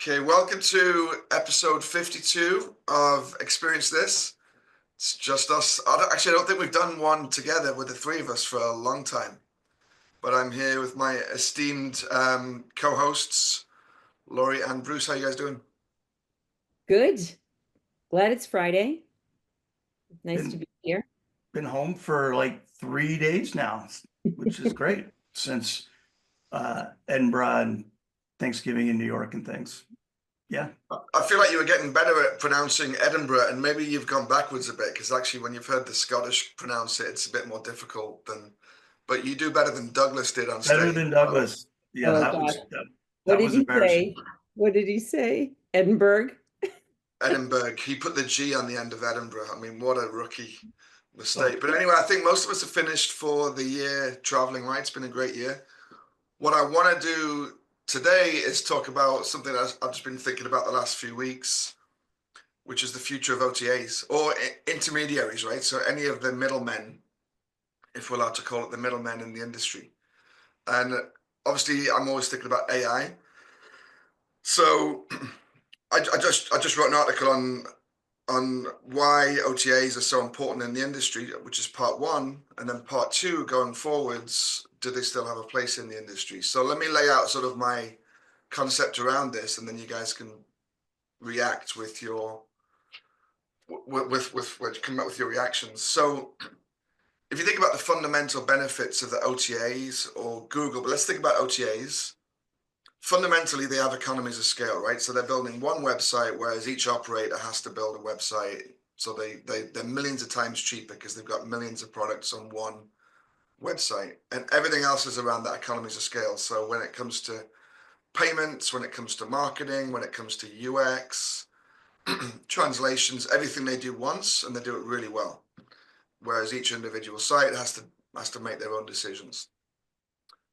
Okay, welcome to episode 52 of Experience This. It's just us. Actually, I don't think we've done one together with the three of us for a long time. But I'm here with my esteemed co-hosts, Laurie and Bruce. How you guys doing? Good. Glad it's Friday. Nice to Been be here. been home for like 3 days now, which is great since Edinburgh and Thanksgiving in New York and things. Yeah, I feel like you were getting better at pronouncing Edinburgh, and maybe you've gone backwards a bit because actually, when you've heard the Scottish pronounce it, it's a bit more difficult than. But you do better than Douglas did on better stage. than Douglas. Yeah, Oh that gosh. was that, What that did was he embarrassing. say? What did he say? Edinburgh? Edinburgh. He put the G on the end of Edinburgh. I mean, what a rookie Oh, mistake. But anyway, I think most of us have finished for the year traveling, right? It's been a great year. What I want to do today is talk about something that I've just been thinking about the last few weeks, which is the future of OTAs or intermediaries, right? So any of the middlemen, if we're allowed to call it the middlemen in the industry. And obviously, I'm always thinking about AI. So I just wrote an article on why OTAs are so important in the industry, which is part one, and then part two, going forwards, do they still have a place in the industry? So let me lay out sort of my concept around this, and then you guys can react with your come up with your reactions. So if you think about the fundamental benefits of the OTAs or Google, but let's think about OTAs. Fundamentally, they have economies of scale, right? So they're building one website, whereas each operator has to build a website. So they're millions of times cheaper because they've got millions of products on one website, and everything else is around that economies of scale. So when it comes to payments, when it comes to marketing, when it comes to UX, translations, everything they do once and they do it really well. Whereas each individual site has to make their own decisions.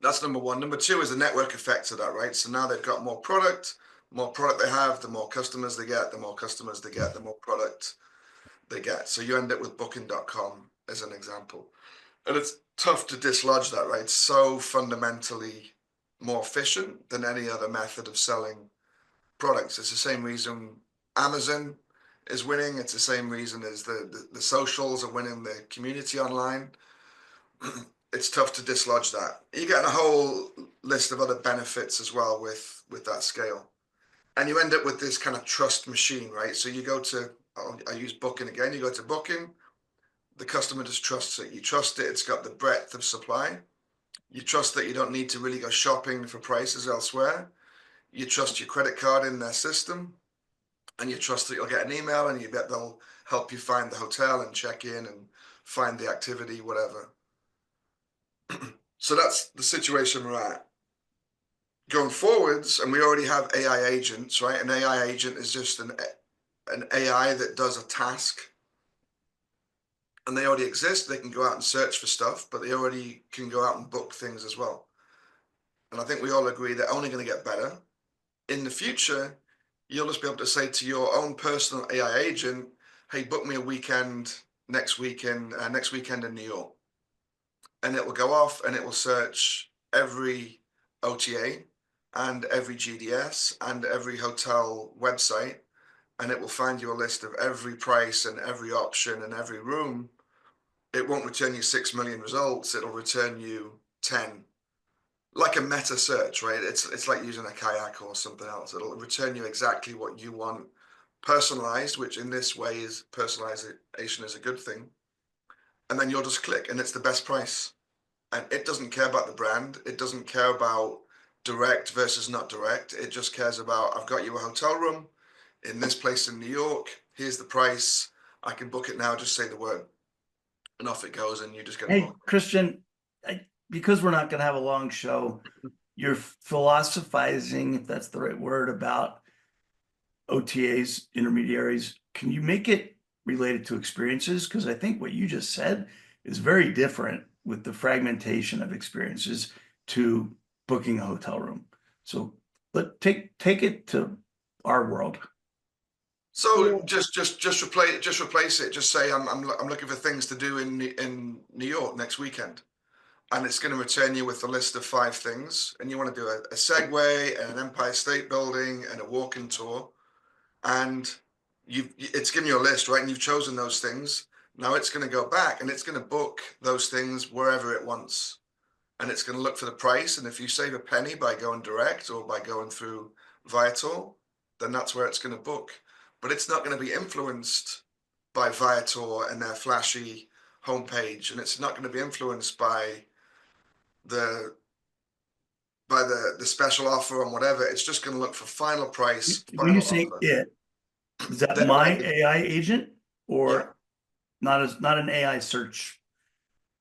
That's number one. Number two is the network effect of that, right? So now they've got more product they have, the more customers they get, the more customers they get, the more product they get. So you end up with booking.com as an example. And it's tough to dislodge that, right? It's so fundamentally more efficient than any other method of selling products. It's the same reason Amazon is winning. It's the same reason as the socials are winning the community online. It's tough to dislodge that. You get a whole list of other benefits as well with that scale. And you end up with this kind of trust machine, right? So you go to, I use Booking again, you go to Booking, the customer just trusts it. You trust it, it's got the breadth of supply. You trust that you don't need to really go shopping for prices elsewhere. You trust your credit card in their system, and you trust that you'll get an email and you bet they'll help you find the hotel and check in and find the activity, whatever. So that's the situation we're at. Going forwards, and we already have AI agents, right? An AI agent is just an AI that does a task, and they already exist. They can go out and search for stuff, but they already can go out and book things as well. And I think we all agree they're only going to get better. In the future, you'll just be able to say to your own personal AI agent, "Hey, book me a weekend next weekend in New York," and it will go off and it will search every OTA and every GDS and every hotel website, and it will find you a list of every price and every option and every room. It won't return you 6 million results. It'll return you 10, like a meta search, right? It's like using a kayak or something else. It'll return you exactly what you want, personalized, which in this way is personalization is a good thing. And then you'll just click, and it's the best price. And it doesn't care about the brand. It doesn't care about direct versus not direct. It just cares about, I've got you a hotel room in this place in New York. Here's the price. I can book it now. Just say the word, and off it goes, and you just get a hey, book. Christian, because we're not going to have a long show, you're philosophizing, if that's the right word, about OTAs, intermediaries. Can you make it related to experiences? Because I think what you just said is very different with the fragmentation of experiences to booking a hotel room. So take it to our world. So just replace it. Just say I'm looking for things to do in New York next weekend. and it's going to return you with a list of 5 things, and you want to do a Segway and an Empire State Building and a walking tour, and it's giving you a list, right? And you've chosen those things. Now it's going to go back and it's going to book those things wherever it wants, and it's going to look for the price. And if you save a penny by going direct or by going through Viator, then that's where it's going to book. But it's not going to be influenced by Viator and their flashy homepage, and it's not going to be influenced by the special offer and whatever. It's just going to look for final price, When you final say offer. it, is that Then my AI agent yeah, or not an AI search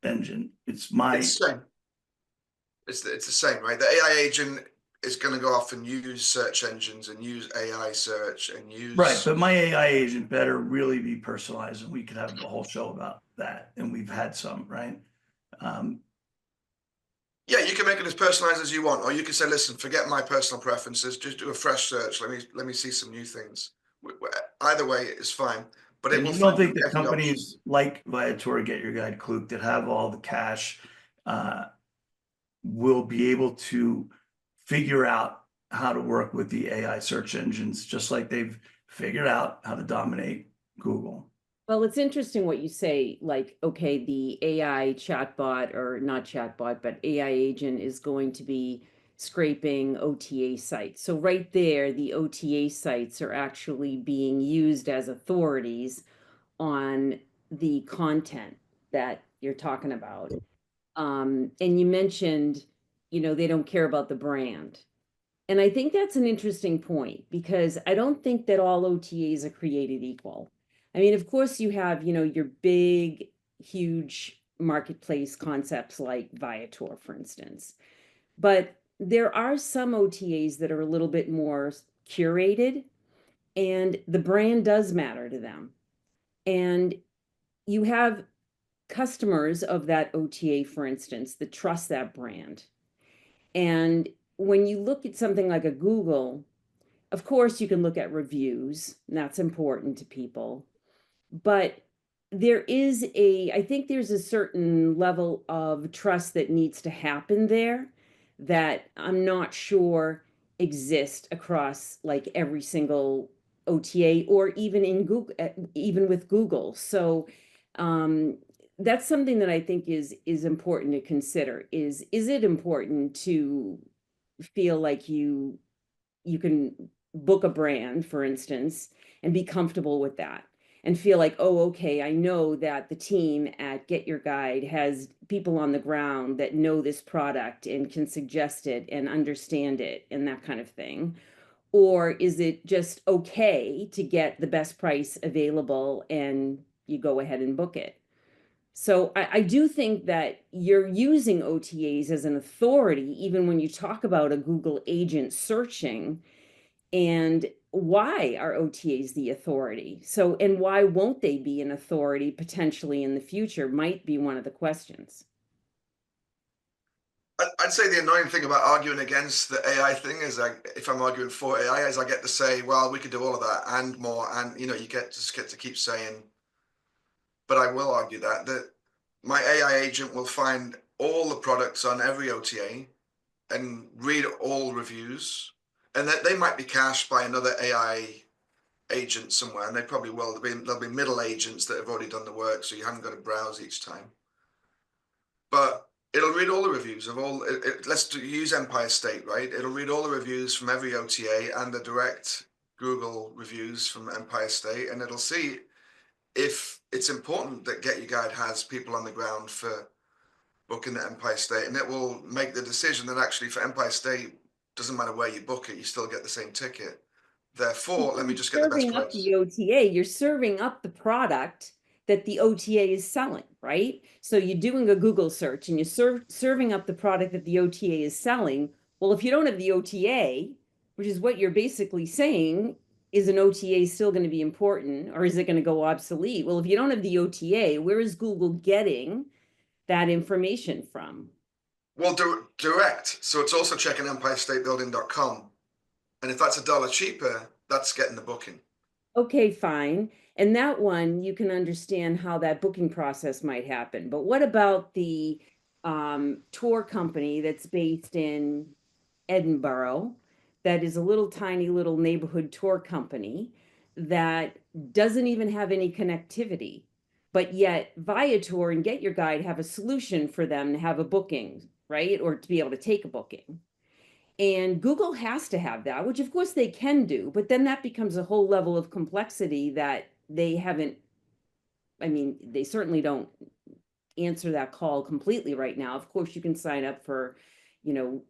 engine? It's my, it's the same. It's the same, right? The AI agent is going to go off and use search engines and use AI search and use right, but my AI agent better really be personalized, and we could have a whole show about that, and we've had some, right? Yeah, you can make it as personalized as you want, or you can say, listen, forget my personal preferences, just do a fresh search. Let me see some new things. Either way is fine, but it And will you don't find think that every option. companies like Viator, Get Your Guide, Klook, that have all the cash, will be able to figure out how to work with the AI search engines, just like they've figured out how to dominate Google? Well, it's interesting what you say, like, okay, the AI chatbot, or not chatbot, but AI agent is going to be scraping OTA sites. So right there, the OTA sites are actually being used as authorities on the content that you're talking about. And you mentioned, they don't care about the brand. And I think that's an interesting point, because I don't think that all OTAs are created equal. I mean, of course, you have, your big, huge marketplace concepts like Viator, for instance. But there are some OTAs that are a little bit more curated, and the brand does matter to them. And you have customers of that OTA, for instance, that trust that brand. And when you look at something like a Google, of course, you can look at reviews, and that's important to people. But I think there's a certain level of trust that needs to happen there that I'm not sure exist across like every single OTA, or even in Google, even with Google. So that's something that I think is important to consider. Is it important to feel like you can book a brand, for instance, and be comfortable with that, and feel like, oh, okay, I know that the team at Get Your Guide has people on the ground that know this product and can suggest it and understand it and that kind of thing? Or is it just okay to get the best price available and you go ahead and book it? So I do think that you're using OTAs as an authority, even when you talk about a Google agent searching. And why are OTAs the authority? So, and why won't they be an authority potentially in the future, might be one of the questions. I'd say the annoying thing about arguing against the AI thing is, like, if I'm arguing for AI, is I get to say, well, we could do all of that and more, and you get to keep saying. But I will argue that my AI agent will find all the products on every OTA and read all reviews, and that they might be cached by another AI agent somewhere, and they probably will. There'll be middle agents that have already done the work, so you haven't got to browse each time. But it'll read all the reviews of all. Use Empire State, right? It'll read all the reviews from every OTA and the direct Google reviews from Empire State, and it'll see if it's important that Get Your Guide has people on the ground for booking the Empire State, and it will make the decision that actually for Empire State, doesn't matter where you book it, you still get the same ticket. Therefore, let me just get the best Serving up price. the OTA, you're serving up the product that the OTA is selling, right? So you're doing a Google search and you're serving up the product that the OTA is selling. Well, if you don't have the OTA, which is what you're basically saying, is an OTA still going to be important, or is it going to go obsolete? Well, if you don't have the OTA, where is Google getting that information from? Well, direct. So it's also checking EmpireStateBuilding.com. And if that's $1 cheaper, that's getting the booking. Okay, fine. And that one, you can understand how that booking process might happen. But what about the tour company that's based in Edinburgh, that is a little tiny little neighborhood tour company that doesn't even have any connectivity. But yet Viator and Get Your Guide have a solution for them to have a booking, right? Or to be able to take a booking. And Google has to have that, which of course they can do, but then that becomes a whole level of complexity that they haven't, I mean, they certainly don't answer that call completely right now. Of course, you can sign up for, you know,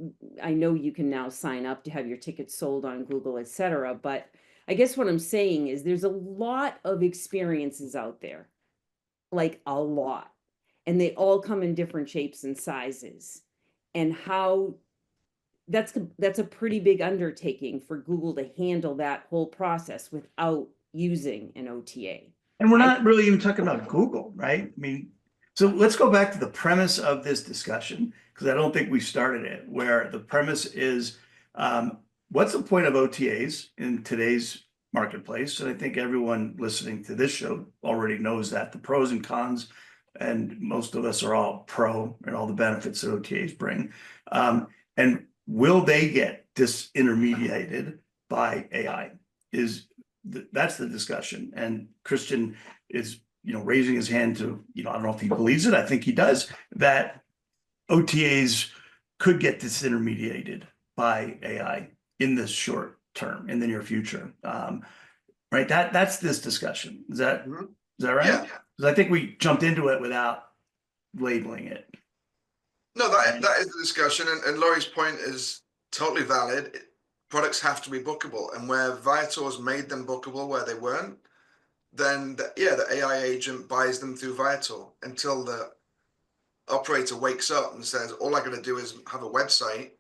I know you can now sign up to have your tickets sold on Google, etc. But I guess what I'm saying is there's a lot of experiences out there, like a lot, and they all come in different shapes and sizes. And how that's a pretty big undertaking for Google to handle that whole process without using an OTA. And we're not really even talking about Google, right? I mean, so let's go back to the premise of this discussion, because I don't think we started it, where the premise is, what's the point of OTAs in today's marketplace? And I think everyone listening to this show already knows that, the pros and cons, and most of us are all pro and all the benefits that OTAs bring. And will they get disintermediated by AI? That's the discussion. And Christian is, raising his hand to, I don't know if he believes it. I think he does, that OTAs could get disintermediated by AI in the short term, in the near future. Right. That's this discussion. Is that right? Yeah. Because I think we jumped into it without labeling it. No, that is the discussion, and Laurie's point is totally valid. Products have to be bookable, and where Viator's made them bookable where they weren't, then the AI agent buys them through Viator until the operator wakes up and says, all I got to do is have a website.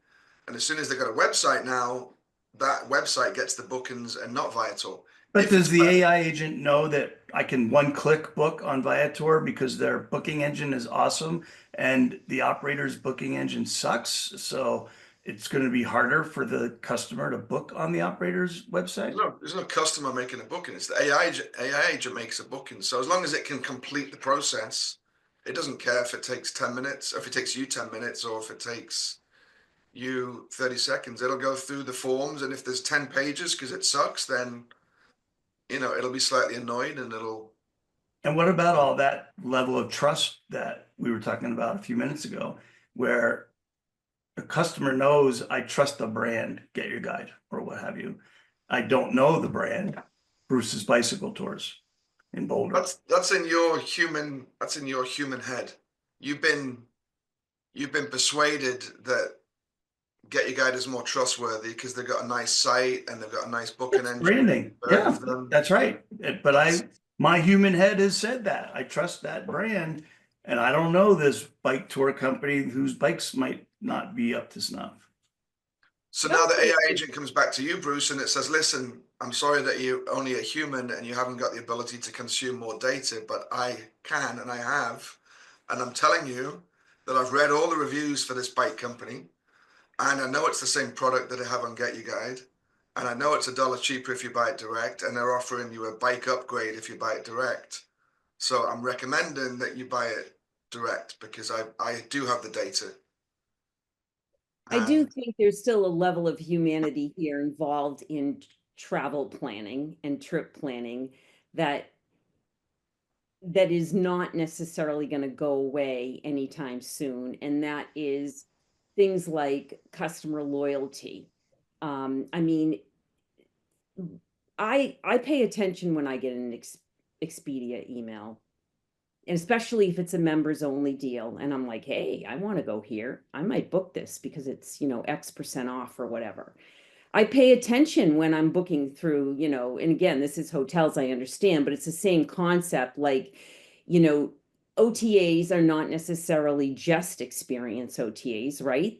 And as soon as they got a website now, that website gets the bookings and not Viator. But does the AI agent know that I can one-click book on Viator because their booking engine is awesome and the operator's booking engine sucks? So it's going to be harder for the customer to book on the operator's website? There's no customer making a booking. It's the AI agent makes a booking. So as long as it can complete the process, it doesn't care if it takes 10 minutes, or if it takes you 10 minutes, or if it takes you 30 seconds. It'll go through the forms, and if there's 10 pages because it sucks, then it'll be slightly annoyed, and it'll. And what about all that level of trust that we were talking about a few minutes ago, where the customer knows I trust the brand, Get Your Guide, or what have you. I don't know the brand, Bruce's Bicycle Tours in Boulder. That's in your human head. You've been persuaded that Get Your Guide is more trustworthy because they've got a nice site and they've got a nice booking engine. Branding. Yeah, that's right. But my human head has said that. I trust that brand, and I don't know this bike tour company whose bikes might not be up to snuff. So now the AI agent comes back to you, Bruce, and it says, listen, I'm sorry that you're only a human and you haven't got the ability to consume more data, but I can and I have. And I'm telling you that I've read all the reviews for this bike company, and I know it's the same product that I have on Get Your Guide. And I know it's $1 cheaper if you buy it direct, and they're offering you a bike upgrade if you buy it direct. So I'm recommending that you buy it direct because I do have the data. I do think there's still a level of humanity here involved in travel planning and trip planning that is not necessarily going to go away anytime soon. And that is things like customer loyalty. I mean, I pay attention when I get an Expedia email, and especially if it's a members only deal, and I'm like, hey, I want to go here. I might book this because it's, X% off or whatever. I pay attention when I'm booking through, and again, this is hotels, I understand, but it's the same concept. Like, OTAs are not necessarily just experience OTAs, right?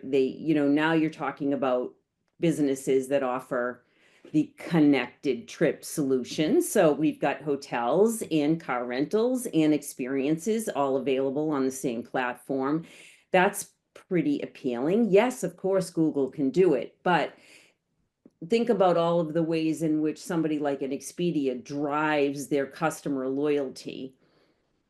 Now you're talking about businesses that offer the connected trip solution. So we've got hotels and car rentals and experiences all available on the same platform. That's pretty appealing. Yes, of course, Google can do it, but think about all of the ways in which somebody like an Expedia drives their customer loyalty.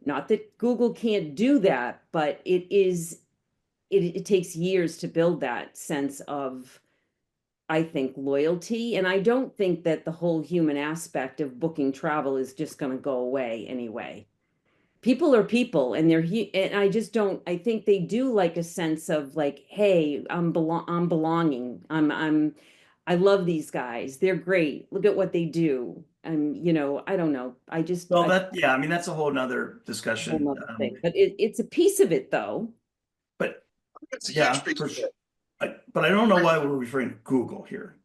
Not that Google can't do that, but it takes years to build that sense of, I think, loyalty. And I don't think that the whole human aspect of booking travel is just going to go away anyway. People are people, and and I just don't, I think they do like a sense of like, hey, I'm belonging. I love these guys. They're great. Look at what they do. And I don't know. Well, yeah, I mean, that's a whole nother A whole discussion. nother thing. But it's a piece of it though. But It's a yeah, huge piece of it. but I don't know why we're referring to Google here.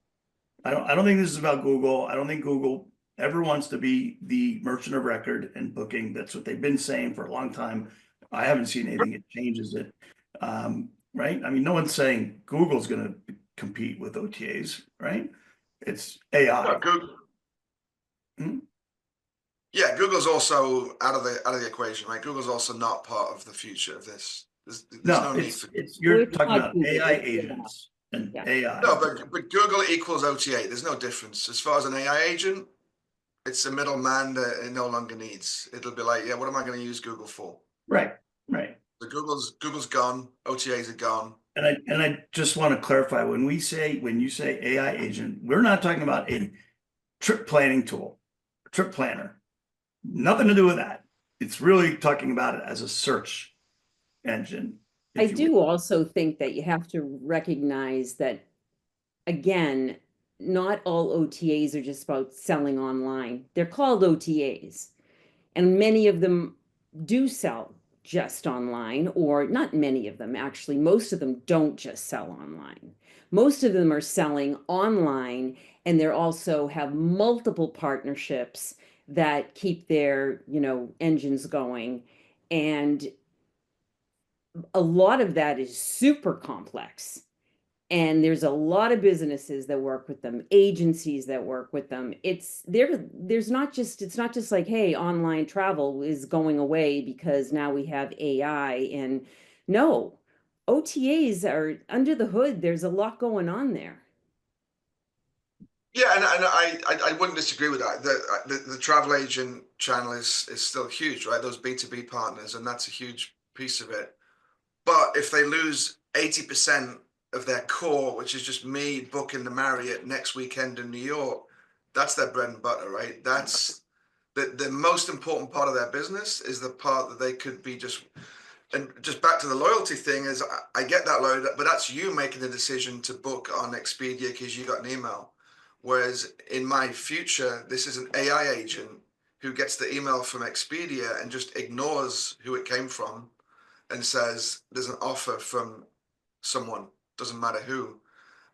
I don't think this is about Google. I don't think Google ever wants to be the merchant of record in booking. That's what they've been saying for a long time. I haven't seen anything that changes it. Right? I mean, no one's saying Google's going to compete with OTAs, right? It's AI. No, Google. Hmm? Yeah, Google's also out of the equation, right? Google's also not part of the future of this. There's No, no need for. you're It's talking not about Google, AI it's agents and Yeah. AI. No, but Google equals OTA. There's no difference. As far as an AI agent, it's a middleman that it no longer needs. It'll be like, yeah, what am I going to use Google for? Right, right. The Google's gone. OTAs are gone. And I just want to clarify, when you say AI agent, we're not talking about a trip planning tool, trip planner. Nothing to do with that. It's really talking about it as a search engine. I if you do will. also think that you have to recognize that, again, not all OTAs are just about selling online. They're called OTAs, and many of them do sell just online, or not many of them, actually. Most of them don't just sell online. Most of them are selling online, and they also have multiple partnerships that keep their, engines going. And a lot of that is super complex, and there's a lot of businesses that work with them, agencies that work with them. It's not just like, hey, online travel is going away because now we have AI. And no, OTAs are under the hood. There's a lot going on there. Yeah, and I wouldn't disagree with that. The travel agent channel is still huge, right? Those B2B partners, and that's a huge piece of it. But if they lose 80% of their core, which is just me booking the Marriott next weekend in New York, that's their bread and butter, right? That's the most important part of their business, is the part that they could be just. And just back to the loyalty thing, is I get that load, but that's you making the decision to book on Expedia because you got an email. Whereas in my future, this is an AI agent who gets the email from Expedia and just ignores who it came from and says there's an offer from someone, doesn't matter who,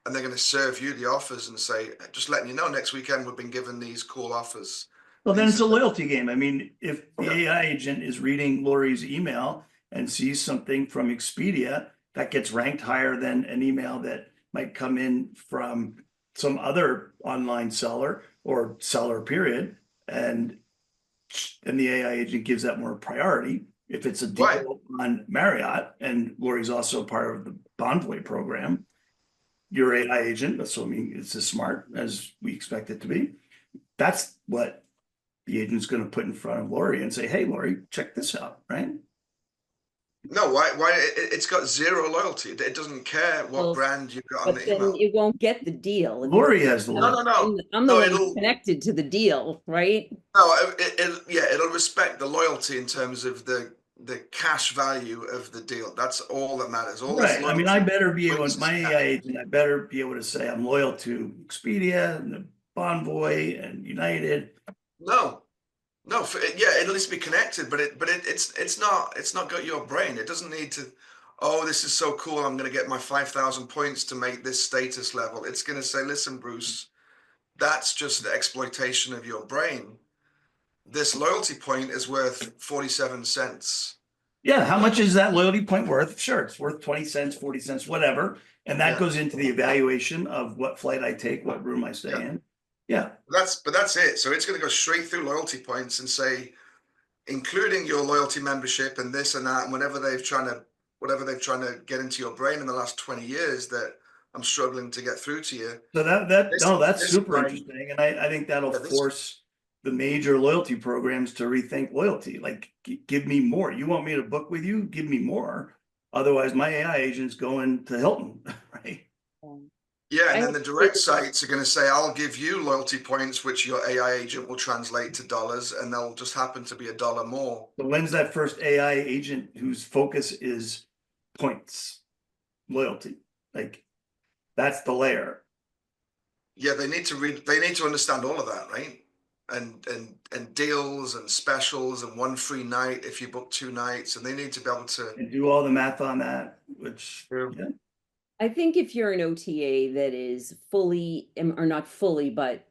and they're going to serve you the offers and say, just letting you know, next weekend we've been given these cool offers. Well, then These it's a are the- loyalty game. I mean, if the Okay. AI agent is reading Lori's email and sees something from Expedia that gets ranked higher than an email that might come in from some other online seller or seller period, and the AI agent gives that more priority. If it's a Right. deal on Marriott, and Lori's also part of the Bonvoy program, your AI agent, assuming it's as smart as we expect it to be, that's what the agent's going to put in front of Lori and say, hey, Lori, check this out, right? No, why it's got zero loyalty. It doesn't care what Well, brand you've got on but the then email. it won't get the deal. Lori has the No, no, no. I'm the No, one connected to the deal, right? no, yeah, it'll respect the loyalty in terms of the cash value of the deal. That's all that matters. All this Right. I mean, loyalty I better be able, points is my cash. AI agent, I better be able to say I'm loyal to Expedia and the Bonvoy and United. No, no, yeah, it'll at least be connected, but it's not got your brain. It doesn't need to. Oh, this is so cool. I'm going to get my 5,000 points to make this status level. It's going to say, listen, Bruce, that's just the exploitation of your brain. This loyalty point is worth 47 cents. Yeah. How much is that loyalty point worth? Sure. It's worth 20 cents, 40 cents, whatever. And that Yeah. goes into the evaluation of what flight I take, what room I stay Yeah. in. Yeah. But that's it. So it's going to go straight through loyalty points and say, including your loyalty membership and this and that, and whatever they've trying to get into your brain in the last 20 years that I'm struggling to get through to you. So that's super interesting. And I think that'll Yeah, this force the major loyalty programs to rethink loyalty. Like, give me more. You want me to book with you? Give me more. Otherwise, my AI agent's going to Hilton, right? Yeah, and I then have the to say direct sites are going to say, I'll give you loyalty points, which your AI agent will translate to dollars, and they'll just happen to be $1 more. But when's that first AI agent whose focus is points, loyalty? Like, that's the layer. Yeah, they need to understand all of that, right? And deals and specials and one free night if you book 2 nights, and they need to be able to. And do all the math on that, which, yeah. I think if you're an OTA that is fully, or not fully, but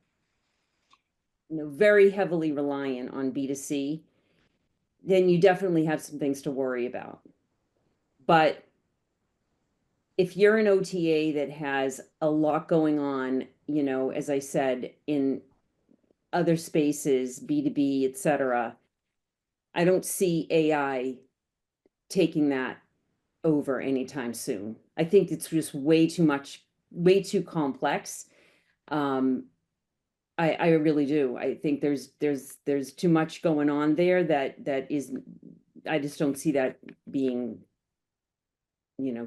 very heavily reliant on B2C, then you definitely have some things to worry about. But if you're an OTA that has a lot going on, as I said, in other spaces, B2B, et cetera, I don't see AI taking that over anytime soon. I think it's just way too much, way too complex. I really do. I think there's too much going on there that is, I just don't see that being,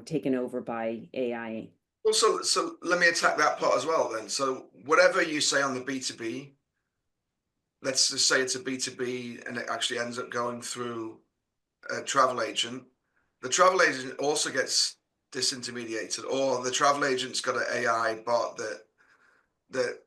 taken over by AI. Well, so let me attack that part as well then. So whatever you say on the B2B, let's just say it's a B2B and it actually ends up going through a travel agent. The travel agent also gets disintermediated, or the travel agent's got an AI bot that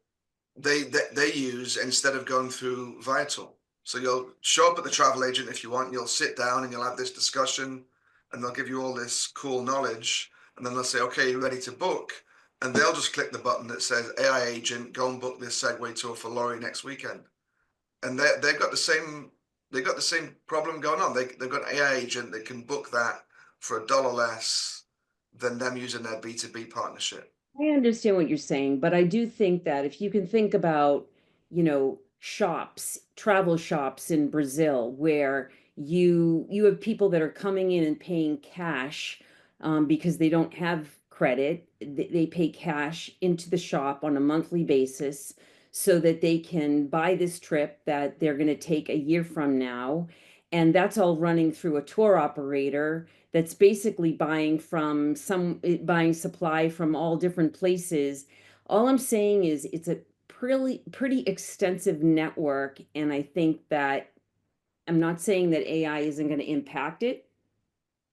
they use instead of going through Vital. So you'll show up at the travel agent if you want, you'll sit down and you'll have this discussion and they'll give you all this cool knowledge. And then they'll say, okay, you're ready to book. And they'll just click the button that says AI agent, go and book this Segway tour for Laurie next weekend. And they've got the same problem going on. They've got an AI agent that can book that for $1 less than them using their B2B partnership. I understand what you're saying, but I do think that if you can think about, shops, travel shops in Brazil, where you have people that are coming in and paying cash, because they don't have credit. They pay cash into the shop on a monthly basis so that they can buy this trip that they're going to take a year from now. And that's all running through a tour operator that's basically buying supply from all different places. All I'm saying is it's a pretty extensive network, and I think that I'm not saying that AI isn't going to impact it,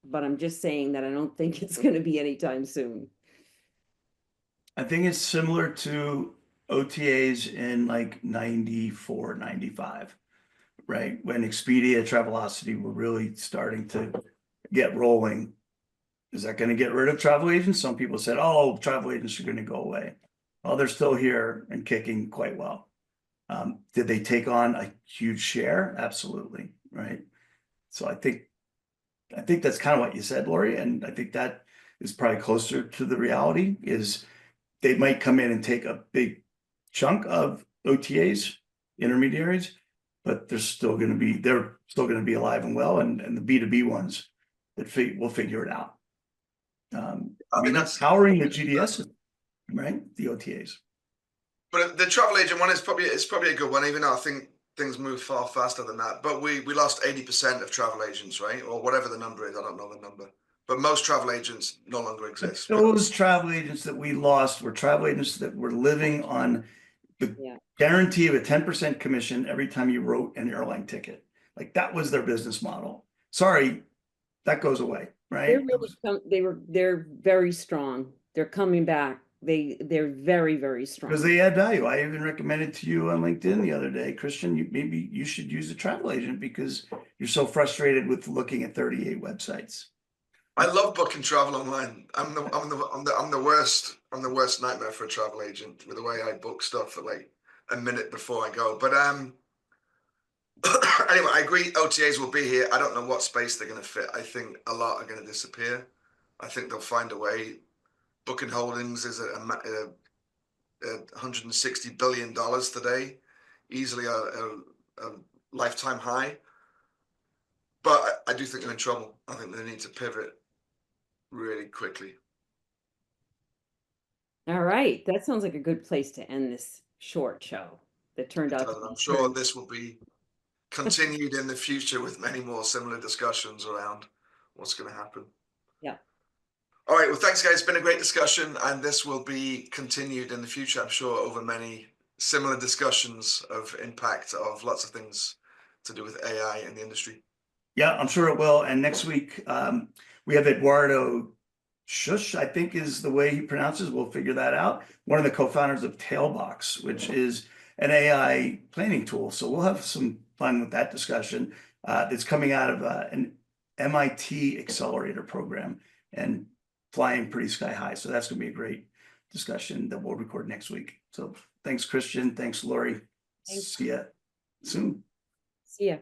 but I'm just saying that I don't think it's going to be anytime soon. I think it's similar to OTAs in like 94, 95, right? When Expedia, Travelocity were really starting to get rolling. Is that going to get rid of travel agents? Some people said, oh, travel agents are going to go away. Well, they're still here and kicking quite well. Did they take on a huge share? Absolutely, right? So I think that's kind of what you said, Lori, and I think that is probably closer to the reality. Is they might come in and take a big chunk of OTAs, intermediaries, but they're still going to be alive and well, and the B2B ones that will figure it out. I mean, that's powering the GDS, right? The OTAs. But the travel agent one is probably a good one, even though I think things move far faster than that. But we lost 80% of travel agents, right? Or whatever the number is. I don't know the number. But most travel agents no longer exist. Those travel agents that we lost were travel agents that were living on the guarantee of a 10% commission every time you wrote an airline ticket. Like, that was their business model. Sorry, that goes away, right? They're very strong. They're coming back. They're very, very strong. Because they add value. I even recommended to you on LinkedIn the other day, Christian, maybe you should use a travel agent because you're so frustrated with looking at 38 websites. I love booking travel online. I'm the worst nightmare for a travel agent with the way I book stuff at like a minute before I go. But anyway, I agree OTAs will be here. I don't know what space they're going to fit. I think a lot are going to disappear. I think they'll find a way. Booking Holdings is a $160 billion today, easily a lifetime high. But I do think they're in trouble. I think they need to pivot really quickly. All right, that sounds like a good place to end this short show. that turned out to I'm be sure true. this will be continued in the future with many more similar discussions around what's going to happen. Yeah. All right. Well, thanks, guys. It's been a great discussion, and this will be continued in the future, I'm sure, over many similar discussions of impact of lots of things to do with AI in the industry. Yeah, I'm sure it will. And next week, we have Eduardo Shush, I think is the way he pronounces. We'll figure that out. One of the co-founders of Tailbox, which is an AI planning tool. So we'll have some fun with that discussion. That's coming out of an MIT accelerator program and flying pretty sky high. So that's going to be a great discussion that we'll record next week. So thanks, Christian. Thanks, Lori. Thanks. See ya soon. See ya.